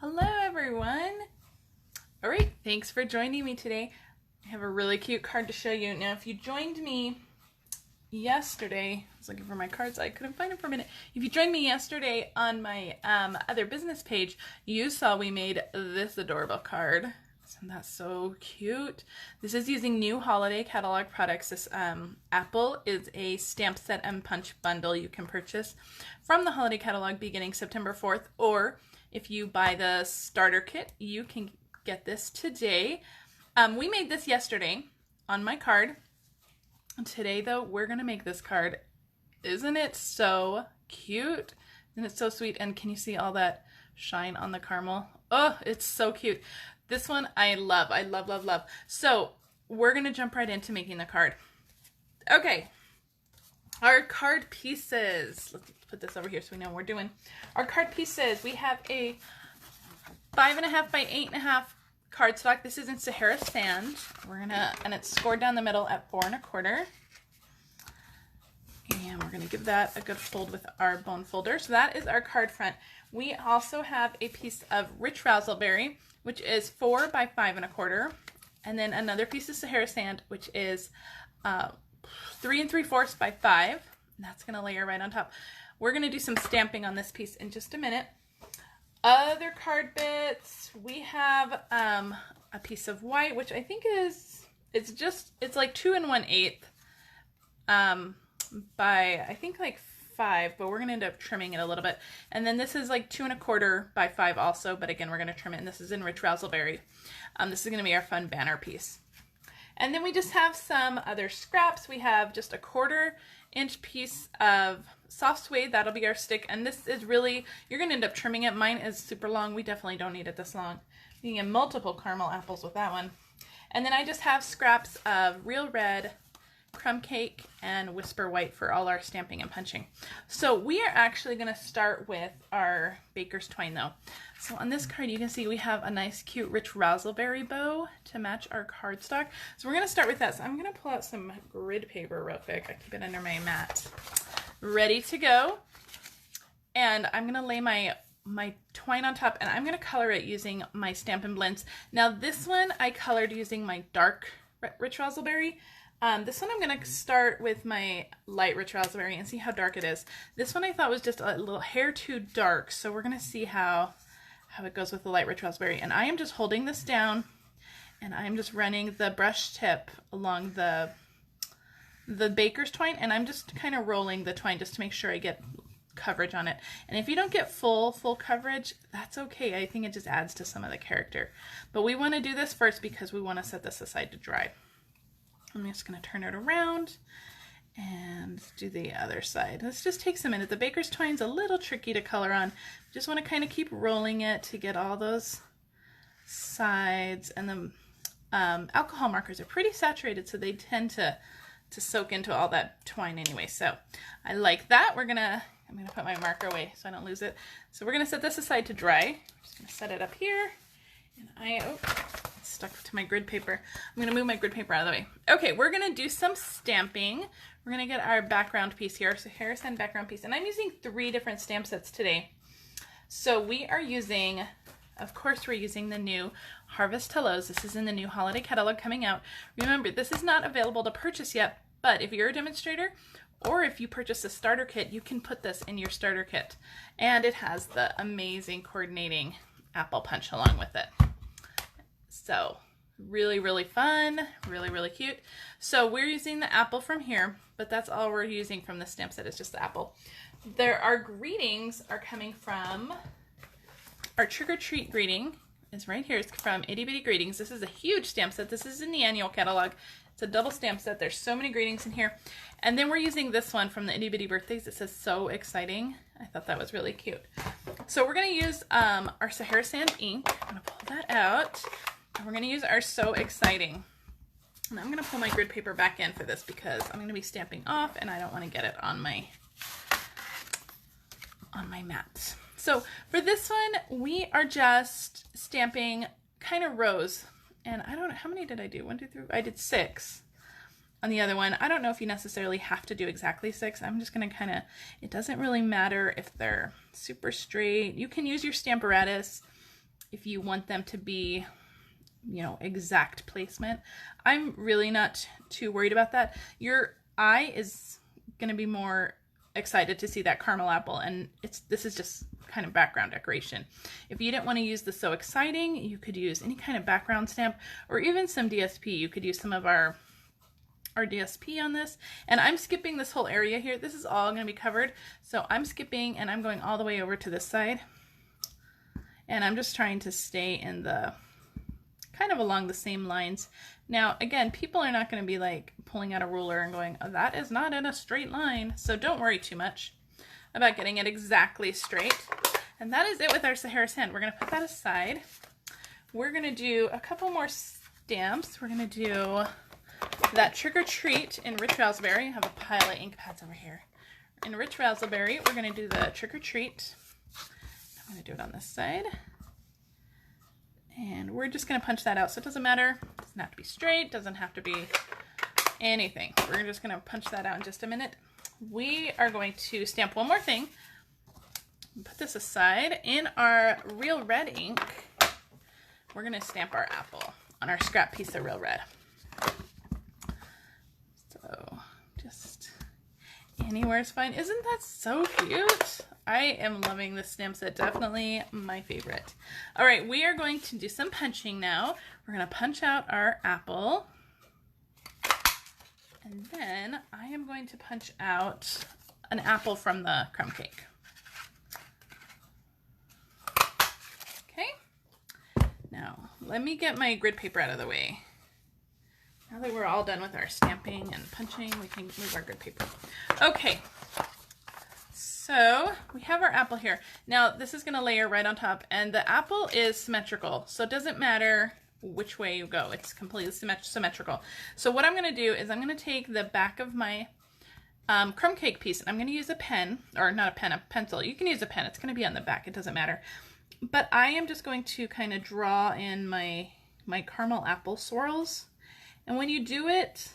Hello everyone! Alright, thanks for joining me today. I have a really cute card to show you. Now if you joined me yesterday, I was looking for my cards, I couldn't find them for a minute. If you joined me yesterday on my other business page, you saw we made this adorable card. Isn't that so cute? This is using new holiday catalog products. This apple is a stamp set and punch bundle you can purchase from the holiday catalog beginning September 4th, or if you buy the starter kit, you can get this today. We made this yesterday on my card. Today, though, we're going to make this card. Isn't it so cute? And it's so sweet. And can you see all that shine on the caramel? Oh, it's so cute. This one I love. I love, love, love. So we're going to jump right into making the card. Okay. Our card pieces. Let's put this over here so we know what we're doing. Our card pieces. We have a 5.5 by 8.5 cardstock. This is in Sahara Sand. And it's scored down the middle at 4 1/4. And we're gonna give that a good fold with our bone folder. So that is our card front. We also have a piece of rich raspberry, which is 4 by 5 1/4. And then another piece of Sahara Sand, which is 3 3/4 by 5. And that's gonna layer right on top. We're gonna do some stamping on this piece in just a minute. Other card bits, we have a piece of white, which I think is, it's like 2 1/8 by, I think like 5, but we're gonna end up trimming it a little bit. And then this is like 2 1/4 by 5 also, but again, we're gonna trim it, and this is in rich raspberry. This is gonna be our fun banner piece. And then we just have some other scraps. We have just a 1/4 inch piece of soft suede. That'll be our stick. And this is really, you're going to end up trimming it. Mine is super long. We definitely don't need it this long. You can get multiple caramel apples with that one. And then I just have scraps of real red, crumb cake, and whisper white for all our stamping and punching. So we are actually going to start with our baker's twine though. So on this card, you can see we have a nice, cute, rich raspberry bow to match our cardstock. So we're going to start with that. So I'm going to pull out some grid paper real quick. I keep it under my mat. Ready to go. And I'm going to lay my twine on top, and I'm going to color it using my Stampin' Blends. Now this one I colored using my dark rich raspberry. This one I'm going to start with my light rich raspberry and see how dark it is. This one I thought was just a little hair too dark, so we're going to see how it goes with the light rich raspberry. And I am just holding this down, and I'm just running the brush tip along the baker's twine, and I'm just kind of rolling the twine just to make sure I get coverage on it. And if you don't get full coverage, that's okay. I think it just adds to some of the character. But we want to do this first because we want to set this aside to dry. I'm just going to turn it around and do the other side. This just takes a minute. The baker's twine's a little tricky to color on. Just want to kind of keep rolling it to get all those sides. And the alcohol markers are pretty saturated, so they tend to soak into all that twine anyway. So I like that. I'm going to put my marker away so I don't lose it. So we're going to set this aside to dry. I'm just going to set it up here. And it's stuck to my grid paper. I'm going to move my grid paper out of the way. Okay, we're going to do some stamping. We're going to get our background piece here. So Sahara Sand background piece. And I'm using 3 different stamp sets today. So we are using, of course, we're using the new Harvest Hellos. This is in the new holiday catalog coming out. Remember, this is not available to purchase yet, but if you're a demonstrator or if you purchase a starter kit, you can put this in your starter kit. And it has the amazing coordinating apple punch along with it. So really, really fun, really, really cute. So we're using the apple from here, but that's all we're using from the stamp set is just the apple. Our greetings are coming from our trick or treat greeting. Is right here. It's from Itty Bitty Greetings. This is a huge stamp set. This is in the annual catalog. It's a double stamp set. There's so many greetings in here. And then we're using this one from the Itty Bitty Birthdays. It says "So Exciting." I thought that was really cute. So we're going to use our Sahara Sand ink. I'm going to pull that out. And we're going to use our "So Exciting." And I'm going to pull my grid paper back in for this because I'm going to be stamping off and I don't want to get it on my mat. So for this one, we are just stamping kind of rows. And I don't know, how many did I do? 1, 2, 3, I did 6 on the other one. I don't know if you necessarily have to do exactly 6. I'm just going to kind of, it doesn't really matter if they're super straight. You can use your Stamparatus if you want them to be, you know, exact placement. I'm really not too worried about that. Your eye is going to be more excited to see that caramel apple, and this is just kind of background decoration. If you didn't want to use the So Exciting, you could use any kind of background stamp or even some DSP. You could use some of our DSP on this, and I'm skipping this whole area here. This is all going to be covered, so I'm skipping and I'm going all the way over to this side, and I'm just trying to stay in the kind of along the same lines. Now again, people are not going to be like pulling out a ruler and going, oh, that is not in a straight line, so don't worry too much about getting it exactly straight. And that is it with our Sahara sand. We're going to put that aside. We're going to do a couple more stamps. We're going to do that Trick or Treat in Rich Raspberry. I have a pile of ink pads over here. In Rich Raspberry, we're going to do the Trick or Treat. I'm going to do it on this side. And we're just going to punch that out. So it doesn't matter. It doesn't have to be straight. Doesn't have to be anything. We're just going to punch that out in just a minute. We are going to stamp one more thing. Put this aside. In our Real Red ink, we're going to stamp our apple on our scrap piece of Real Red. So just anywhere is fine. Isn't that so cute? I am loving this stamp set. Definitely my favorite. All right, we are going to do some punching now. We're going to punch out our apple. And then I am going to punch out an apple from the crumb cake. Okay. Now, let me get my grid paper out of the way. Now that we're all done with our stamping and punching, we can move our grid paper. Okay. So we have our apple here. Now this is going to layer right on top, and the apple is symmetrical, so it doesn't matter which way you go. It's completely symmetrical. So what I'm going to do is I'm going to take the back of my crumb cake piece, and I'm going to use a pen, or not a pen, a pencil. You can use a pen. It's going to be on the back. It doesn't matter. But I am just going to kind of draw in my caramel apple swirls. And when you do it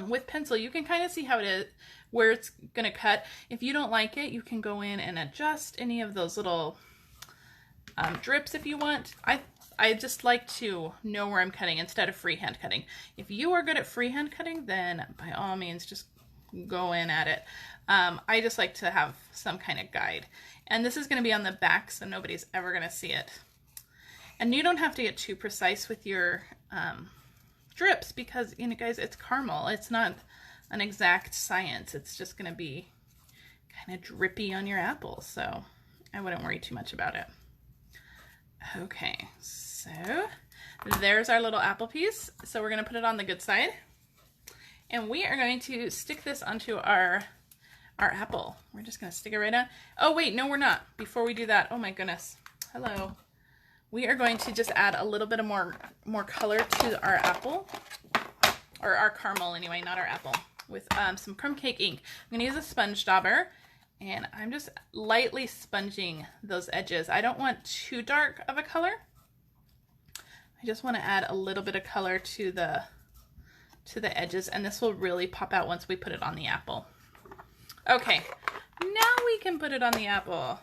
with pencil, you can kind of see how it is, where it's going to cut. If you don't like it, you can go in and adjust any of those little drips if you want. I just like to know where I'm cutting instead of freehand cutting. If you are good at freehand cutting, then by all means just go in at it. I just like to have some kind of guide. And this is going to be on the back, so nobody's ever going to see it. And you don't have to get too precise with your drips because, you know, guys, it's caramel. It's not an exact science. It's just going to be kind of drippy on your apple, so I wouldn't worry too much about it. Okay, so there's our little apple piece. So we're going to put it on the good side, and we are going to stick this onto our apple. We're just going to stick it right on. Oh wait, no, we're not. Before we do that, oh my goodness, hello. We are going to just add a little bit of more color to our apple, or our caramel anyway, not our apple, with some crumb cake ink. I'm going to use a sponge dauber, and I'm just lightly sponging those edges. I don't want too dark of a color. I just want to add a little bit of color to the edges, and this will really pop out once we put it on the apple. Okay, now we can put it on the apple.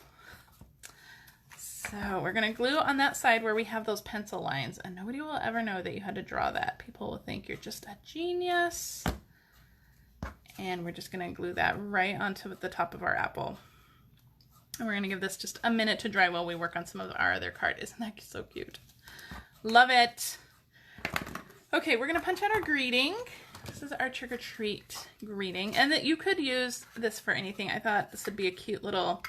So we're going to glue on that side where we have those pencil lines, and nobody will ever know that you had to draw that. People will think you're just a genius. And we're just going to glue that right onto the top of our apple. And we're going to give this just a minute to dry while we work on some of our other card. Isn't that so cute? Love it. Okay, we're going to punch out our greeting. This is our trick or treat greeting. And that you could use this for anything. I thought this would be a cute little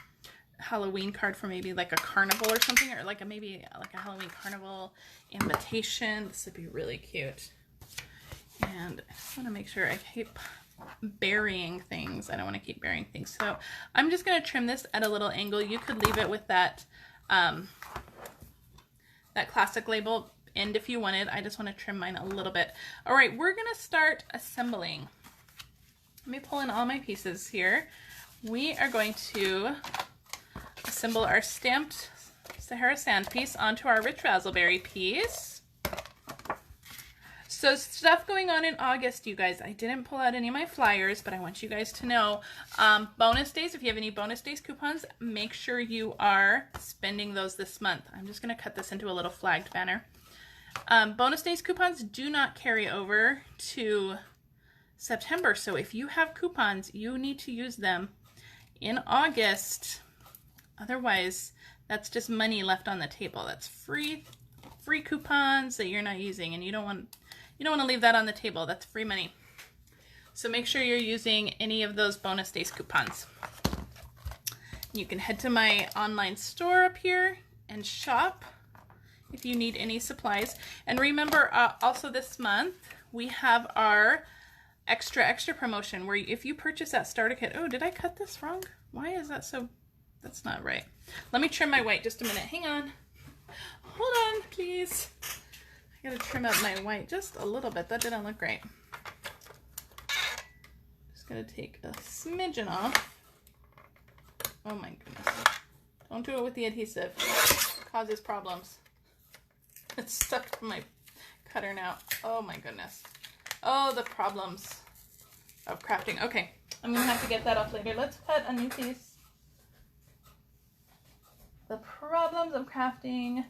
Halloween card for maybe like a carnival or something, or like maybe like a Halloween carnival invitation. This would be really cute. And I just want to make sure I keep burying things. I don't want to keep burying things. So I'm just going to trim this at a little angle. You could leave it with that that classic label end if you wanted. I just want to trim mine a little bit. All right, we're going to start assembling. Let me pull in all my pieces here. We are going to assemble our stamped Sahara sand piece onto our rich raspberry piece. So stuff going on in August, you guys. I didn't pull out any of my flyers, but I want you guys to know. Bonus days, if you have any bonus days coupons, make sure you are spending those this month. I'm just going to cut this into a little flagged banner. Bonus days coupons do not carry over to September. So if you have coupons, you need to use them in August. Otherwise, that's just money left on the table. That's free coupons that you're not using, and you don't want to leave that on the table. That's free money. So make sure you're using any of those bonus days coupons. You can head to my online store up here and shop if you need any supplies. And remember, also this month, we have our extra promotion where if you purchase that starter kit, oh, did I cut this wrong? Why is that so, that's not right. Let me trim my white just a minute. Hang on. Hold on, please. I gotta trim up my white just a little bit. That didn't look great. Just gonna take a smidgen off. Oh my goodness. Don't do it with the adhesive. It causes problems. It's stuck to my cutter now. Oh my goodness. Oh, the problems of crafting. Okay, I'm gonna have to get that off later. Let's cut a new piece. The problems of crafting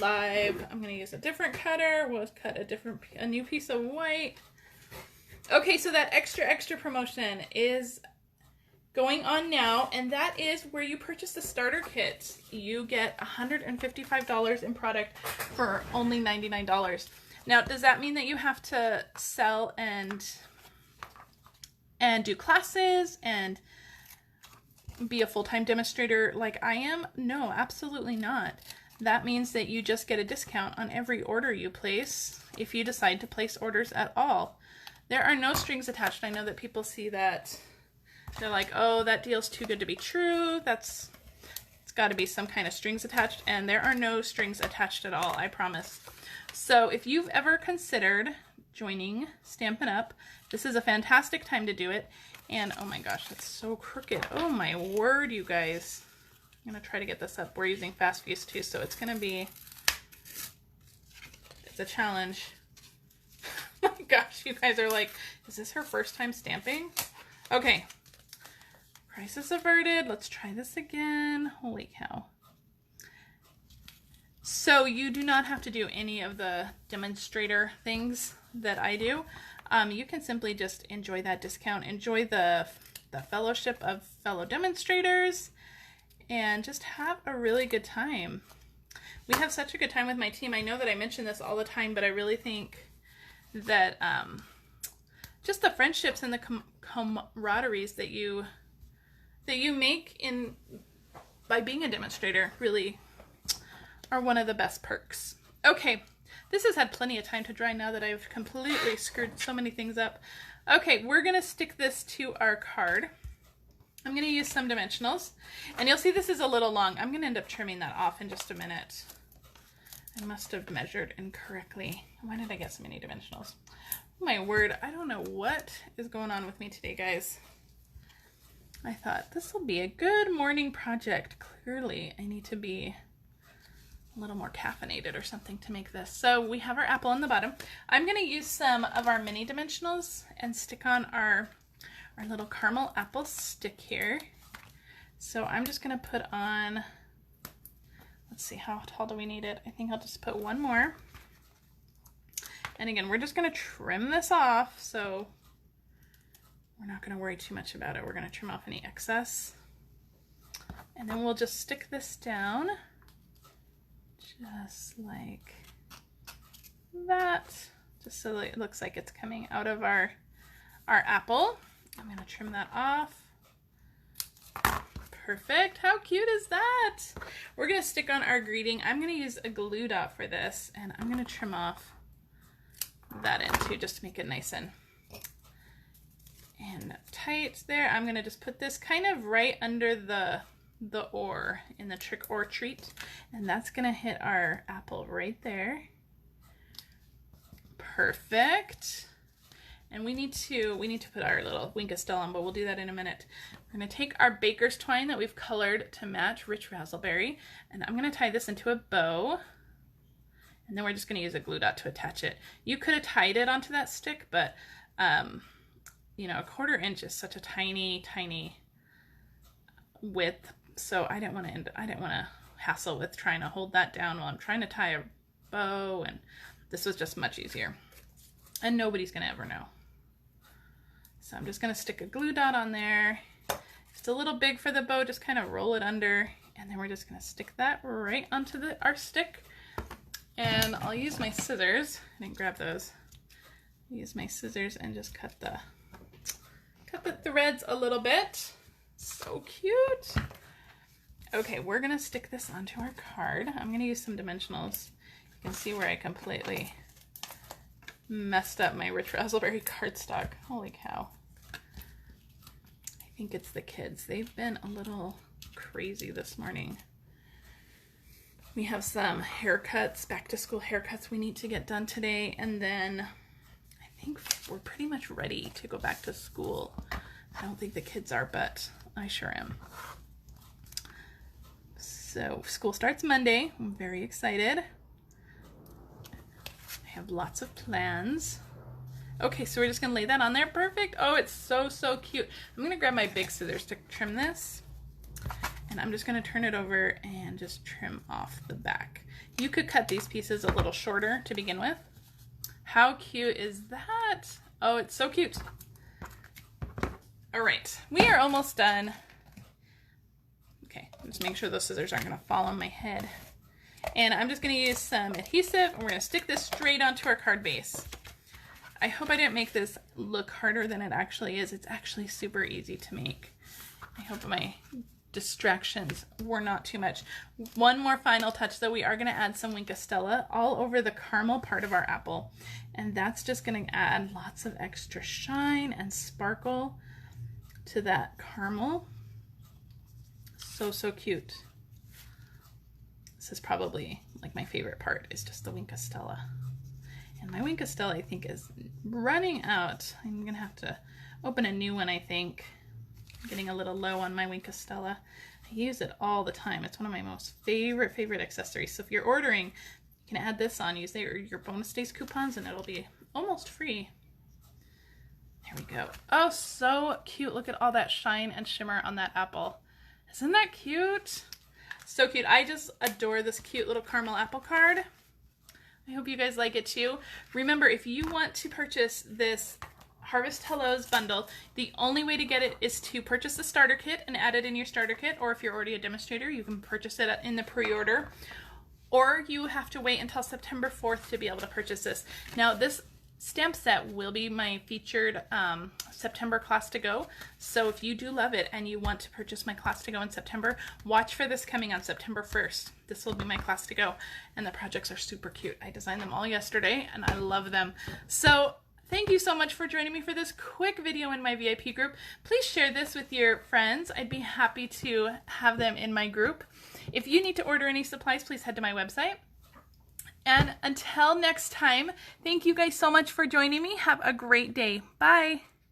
live. I'm gonna use a different cutter. We'll cut a new piece of white. Okay, so that extra promotion is going on now, and that is where you purchase the starter kit. You get $155 in product for only $99. Now, does that mean that you have to sell and do classes and be a full-time demonstrator like I am? No, absolutely not. That means that you just get a discount on every order you place if you decide to place orders at all. There are no strings attached. I know that people see that. They're like, oh, that deal's too good to be true. It's got to be some kind of strings attached, and there are no strings attached at all, I promise. So if you've ever considered joining Stampin' Up, this is a fantastic time to do it. And oh my gosh, that's so crooked. Oh my word, you guys. I'm going to try to get this up. We're using Fast Fuse too, so it's going to be, it's a challenge. Oh my gosh, you guys are like, is this her first time stamping? Okay. Crisis averted. Let's try this again. Holy cow. So you do not have to do any of the demonstrator things that I do. You can simply just enjoy that discount, enjoy the fellowship of fellow demonstrators, and just have a really good time. We have such a good time with my team. I know that I mention this all the time, but I really think that just the friendships and the camaraderies that you make by being a demonstrator really are one of the best perks. Okay, this has had plenty of time to dry now that I've completely screwed so many things up. Okay, we're gonna stick this to our card. I'm gonna use some dimensionals, and you'll see this is a little long. I'm gonna end up trimming that off in just a minute. I must have measured incorrectly. Why did I get so many dimensionals? Oh my word, I don't know what is going on with me today, guys. I thought this will be a good morning project. Clearly, I need to be a little more caffeinated or something to make this. So we have our apple on the bottom. I'm going to use some of our mini dimensionals and stick on our little caramel apple stick here. So I'm just going to put on, let's see, how tall do we need it? I think I'll just put one more. And again, we're just going to trim this off, so we're not going to worry too much about it. We're going to trim off any excess. And then we'll just stick this down just like that, just so that it looks like it's coming out of our apple. I'm going to trim that off. Perfect. How cute is that? We're going to stick on our greeting. I'm going to use a glue dot for this, and I'm going to trim off that end too, just to make it nice and tight there. I'm going to just put this kind of right under the or in the trick or treat, and that's going to hit our apple right there. Perfect. And we need to put our little wink still on, but we'll do that in a minute. We're going to take our baker's twine that we've colored to match Rich Razzleberry, and I'm going to tie this into a bow. And then we're just going to use a glue dot to attach it. You could have tied it onto that stick, but you know, 1/4 inch is such a tiny, tiny width. So I didn't want to hassle with trying to hold that down while I'm trying to tie a bow, and this was just much easier. And nobody's going to ever know. So I'm just going to stick a glue dot on there. It's a little big for the bow, just kind of roll it under, and then we're just going to stick that right onto our stick. And I'll use my scissors. I didn't grab those. Use my scissors and just cut the threads a little bit. So cute. Okay, we're gonna stick this onto our card. I'm gonna use some dimensionals. You can see where I completely messed up my rich raspberry cardstock. Holy cow. I think it's the kids. They've been a little crazy this morning. We have some haircuts, back to school haircuts we need to get done today, and then I think we're pretty much ready to go back to school. I don't think the kids are, but I sure am. So school starts Monday. I'm very excited. I have lots of plans. Okay, so we're just gonna lay that on there. Perfect. Oh, it's so, so cute. I'm gonna grab my big scissors to trim this. And I'm just gonna turn it over and just trim off the back. You could cut these pieces a little shorter to begin with. How cute is that? Oh, it's so cute. All right, we are almost done. Okay, just make sure those scissors aren't gonna fall on my head. And I'm just gonna use some adhesive, and we're gonna stick this straight onto our card base. I hope I didn't make this look harder than it actually is. It's actually super easy to make. I hope my distractions were not too much. One more final touch though, we are going to add some Wink of Stella all over the caramel part of our apple, and that's just going to add lots of extra shine and sparkle to that caramel. So, so cute. This is probably like my favorite part, is just the Wink of Stella. And my Wink of Stella I think is running out. I'm going to have to open a new one, I think. Getting a little low on my Wink of Stella. I use it all the time. It's one of my most favorite accessories. So if you're ordering, you can add this on. Use your bonus days coupons and it'll be almost free. There we go. Oh, so cute. Look at all that shine and shimmer on that apple. Isn't that cute? So cute. I just adore this cute little caramel apple card. I hope you guys like it too. Remember, if you want to purchase this Harvest Hellos bundle, the only way to get it is to purchase the starter kit and add it in your starter kit, or if you're already a demonstrator, you can purchase it in the pre-order, or you have to wait until September 4th to be able to purchase this. Now, this stamp set will be my featured September class to go, so if you do love it and you want to purchase my class to go in September, watch for this coming on September 1st. This will be my class to go, and the projects are super cute. I designed them all yesterday, and I love them. So thank you so much for joining me for this quick video in my VIP group. Please share this with your friends. I'd be happy to have them in my group. If you need to order any supplies, please head to my website. And until next time, thank you guys so much for joining me. Have a great day. Bye.